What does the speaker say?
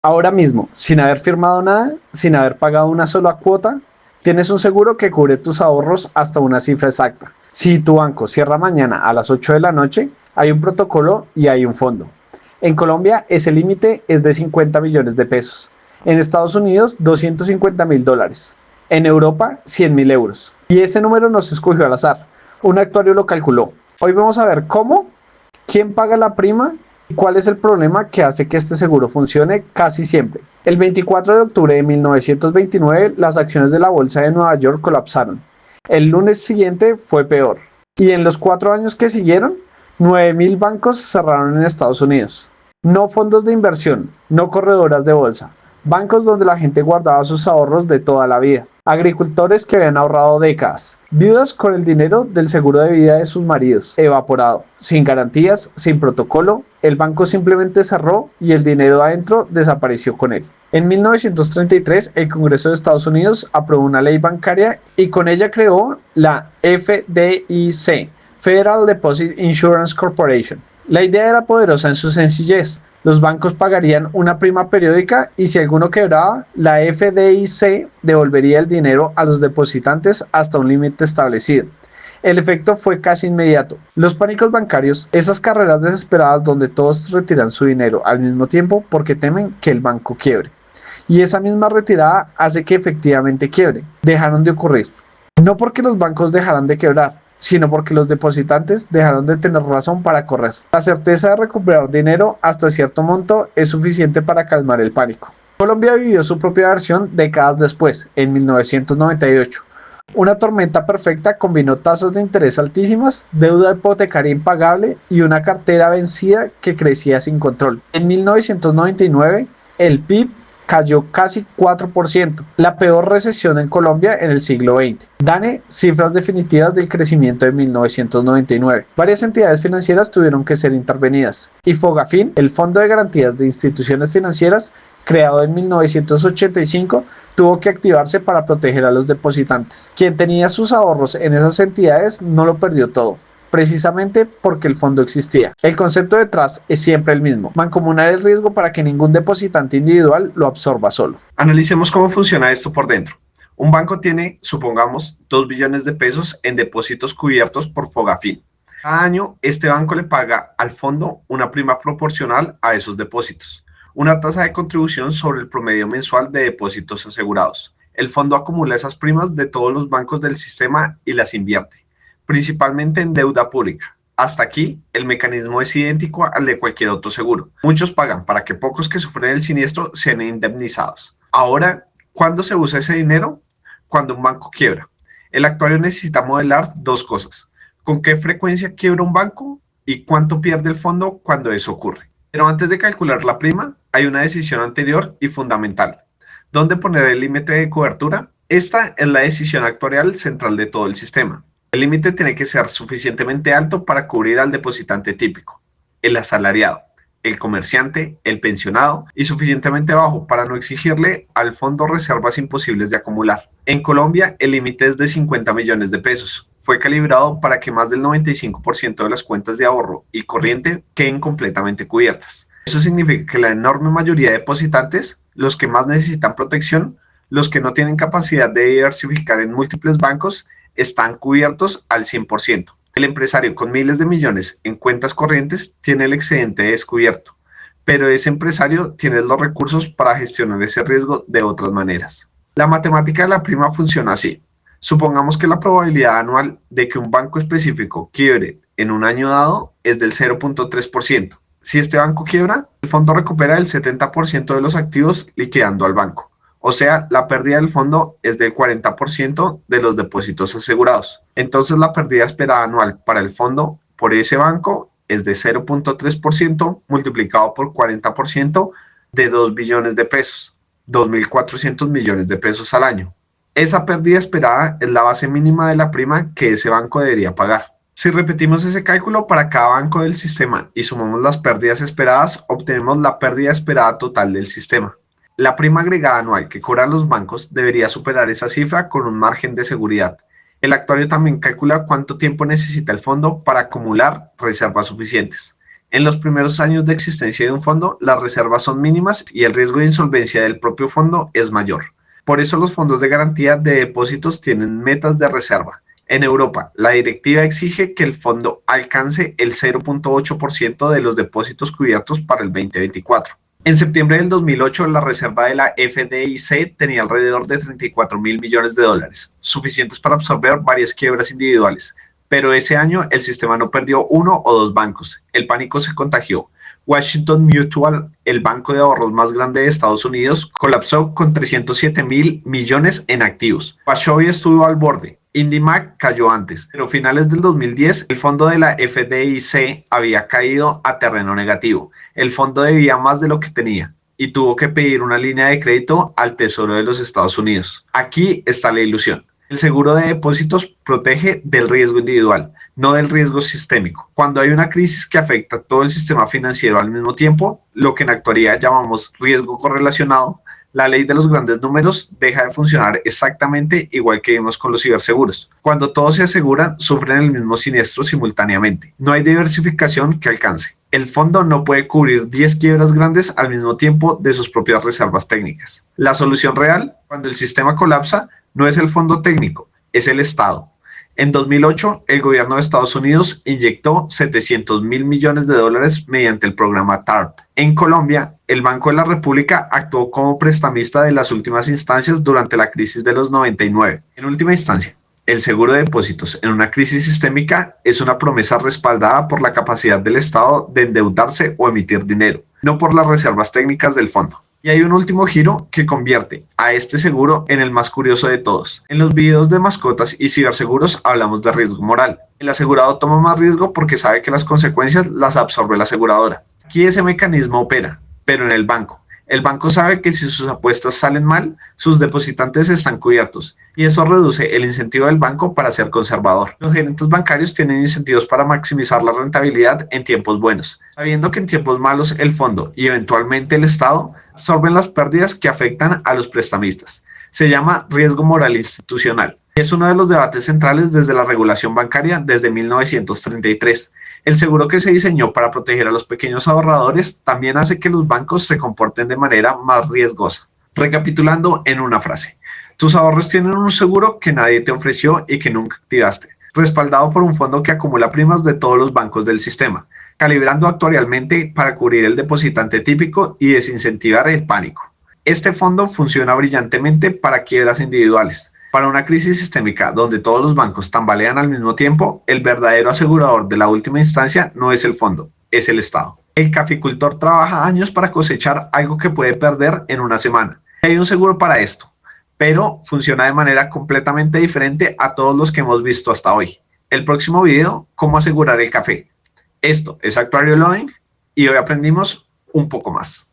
Ahora mismo, sin haber firmado nada, sin haber pagado una sola cuota, tienes un seguro que cubre tus ahorros hasta una cifra exacta. Si tu banco cierra mañana a las 8 de la noche, hay un protocolo y hay un fondo. En Colombia, ese límite es de 50 millones de pesos. En Estados Unidos, 250.000 dólares. En Europa, 100.000 euros. Y ese número no se escogió al azar. Un actuario lo calculó. Hoy vamos a ver cómo, quién paga la prima y cuál es el problema que hace que este seguro funcione casi siempre. El 24 de octubre de 1929, las acciones de la bolsa de Nueva York colapsaron. El lunes siguiente fue peor. Y en los 4 años que siguieron, 9.000 bancos cerraron en Estados Unidos. No fondos de inversión, no corredoras de bolsa. Bancos donde la gente guardaba sus ahorros de toda la vida. Agricultores que habían ahorrado décadas. Viudas con el dinero del seguro de vida de sus maridos, evaporado, sin garantías, sin protocolo. El banco simplemente cerró y el dinero adentro desapareció con él. En 1933, el Congreso de Estados Unidos aprobó una ley bancaria y con ella creó la FDIC, Federal Deposit Insurance Corporation. La idea era poderosa en su sencillez. Los bancos pagarían una prima periódica y si alguno quebraba, la FDIC devolvería el dinero a los depositantes hasta un límite establecido. El efecto fue casi inmediato. Los pánicos bancarios, esas carreras desesperadas donde todos retiran su dinero al mismo tiempo porque temen que el banco quiebre. Y esa misma retirada hace que efectivamente quiebre. Dejaron de ocurrir. No porque los bancos dejaran de quebrar, sino porque los depositantes dejaron de tener razón para correr. La certeza de recuperar dinero hasta cierto monto es suficiente para calmar el pánico. Colombia vivió su propia versión décadas después, en 1998. Una tormenta perfecta combinó tasas de interés altísimas, deuda hipotecaria impagable y una cartera vencida que crecía sin control. En 1999, el PIB cayó casi 4%, la peor recesión en Colombia en el siglo XX. DANE, cifras definitivas del crecimiento de 1999. Varias entidades financieras tuvieron que ser intervenidas y Fogafín, el Fondo de Garantías de Instituciones Financieras, creado en 1985, tuvo que activarse para proteger a los depositantes. Quien tenía sus ahorros en esas entidades no lo perdió todo, precisamente porque el fondo existía. El concepto detrás es siempre el mismo: mancomunar el riesgo para que ningún depositante individual lo absorba solo. Analicemos cómo funciona esto por dentro. Un banco tiene, supongamos, 2 billones de pesos en depósitos cubiertos por Fogafín. Cada año, este banco le paga al fondo una prima proporcional a esos depósitos, una tasa de contribución sobre el promedio mensual de depósitos asegurados. El fondo acumula esas primas de todos los bancos del sistema y las invierte, principalmente en deuda pública. Hasta aquí, el mecanismo es idéntico al de cualquier otro seguro. Muchos pagan para que pocos que sufren el siniestro sean indemnizados. Ahora, ¿cuándo se usa ese dinero? Cuando un banco quiebra. El actuario necesita modelar dos cosas: con qué frecuencia quiebra un banco y cuánto pierde el fondo cuando eso ocurre. Pero antes de calcular la prima, hay una decisión anterior y fundamental: ¿dónde poner el límite de cobertura? Esta es la decisión actuarial central de todo el sistema. El límite tiene que ser suficientemente alto para cubrir al depositante típico, el asalariado, el comerciante, el pensionado, y suficientemente bajo para no exigirle al fondo reservas imposibles de acumular. En Colombia, el límite es de 50 millones de pesos. Fue calibrado para que más del 95% de las cuentas de ahorro y corriente queden completamente cubiertas. Eso significa que la enorme mayoría de depositantes, los que más necesitan protección, los que no tienen capacidad de diversificar en múltiples bancos, están cubiertos al 100%. El empresario con miles de millones en cuentas corrientes tiene el excedente descubierto, pero ese empresario tiene los recursos para gestionar ese riesgo de otras maneras. La matemática de la prima funciona así. Supongamos que la probabilidad anual de que un banco específico quiebre en un año dado es del 0.3%. Si este banco quiebra, el fondo recupera el 70% de los activos liquidando al banco. O sea, la pérdida del fondo es del 40% de los depósitos asegurados. Entonces, la pérdida esperada anual para el fondo por ese banco es de 0.3% multiplicado por 40% de 2 billones de pesos, 2.400 millones de pesos al año. Esa pérdida esperada es la base mínima de la prima que ese banco debería pagar. Si repetimos ese cálculo para cada banco del sistema y sumamos las pérdidas esperadas, obtenemos la pérdida esperada total del sistema. La prima agregada anual que cobran los bancos debería superar esa cifra con un margen de seguridad. El actuario también calcula cuánto tiempo necesita el fondo para acumular reservas suficientes. En los primeros años de existencia de un fondo, las reservas son mínimas y el riesgo de insolvencia del propio fondo es mayor. Por eso los fondos de garantía de depósitos tienen metas de reserva. En Europa, la directiva exige que el fondo alcance el 0.8% de los depósitos cubiertos para el 2024. En septiembre del 2008, la reserva de la FDIC tenía alrededor de 34.000 millones de dólares, suficientes para absorber varias quiebras individuales. Pero ese año el sistema no perdió uno o dos bancos. El pánico se contagió. Washington Mutual, el banco de ahorros más grande de Estados Unidos, colapsó con 307.000 millones en activos. Wachovia estuvo al borde. IndyMac cayó antes, pero a finales del 2010 el fondo de la FDIC había caído a terreno negativo. El fondo debía más de lo que tenía y tuvo que pedir una línea de crédito al Tesoro de los Estados Unidos. Aquí está la ilusión. El seguro de depósitos protege del riesgo individual, no del riesgo sistémico. Cuando hay una crisis que afecta a todo el sistema financiero al mismo tiempo, lo que en actualidad llamamos riesgo correlacionado, la ley de los grandes números deja de funcionar exactamente igual que vimos con los ciberseguros. Cuando todos se aseguran, sufren el mismo siniestro simultáneamente. No hay diversificación que alcance. El fondo no puede cubrir 10 quiebras grandes al mismo tiempo de sus propias reservas técnicas. La solución real, cuando el sistema colapsa, no es el fondo técnico, es el Estado. En 2008, el gobierno de Estados Unidos inyectó 700.000 millones de dólares mediante el programa TARP. En Colombia, el Banco de la República actuó como prestamista de las últimas instancias durante la crisis de los 99. En última instancia, el seguro de depósitos en una crisis sistémica es una promesa respaldada por la capacidad del Estado de endeudarse o emitir dinero, no por las reservas técnicas del fondo. Y hay un último giro que convierte a este seguro en el más curioso de todos. En los videos de mascotas y ciberseguros hablamos de riesgo moral. El asegurado toma más riesgo porque sabe que las consecuencias las absorbe la aseguradora. Aquí ese mecanismo opera, pero en el banco. El banco sabe que si sus apuestas salen mal, sus depositantes están cubiertos y eso reduce el incentivo del banco para ser conservador. Los gerentes bancarios tienen incentivos para maximizar la rentabilidad en tiempos buenos, sabiendo que en tiempos malos el fondo y eventualmente el Estado absorben las pérdidas que afectan a los prestamistas. Se llama riesgo moral institucional. Es uno de los debates centrales desde la regulación bancaria desde 1933. El seguro que se diseñó para proteger a los pequeños ahorradores también hace que los bancos se comporten de manera más riesgosa. Recapitulando en una frase, tus ahorros tienen un seguro que nadie te ofreció y que nunca activaste, respaldado por un fondo que acumula primas de todos los bancos del sistema, calibrando actuarialmente para cubrir el depositante típico y desincentivar el pánico. Este fondo funciona brillantemente para quiebras individuales. Para una crisis sistémica donde todos los bancos tambalean al mismo tiempo, el verdadero asegurador de la última instancia no es el fondo, es el Estado. El caficultor trabaja años para cosechar algo que puede perder en una semana. Hay un seguro para esto, pero funciona de manera completamente diferente a todos los que hemos visto hasta hoy. El próximo video, cómo asegurar el café. Esto es Actuario Loading y hoy aprendimos un poco más.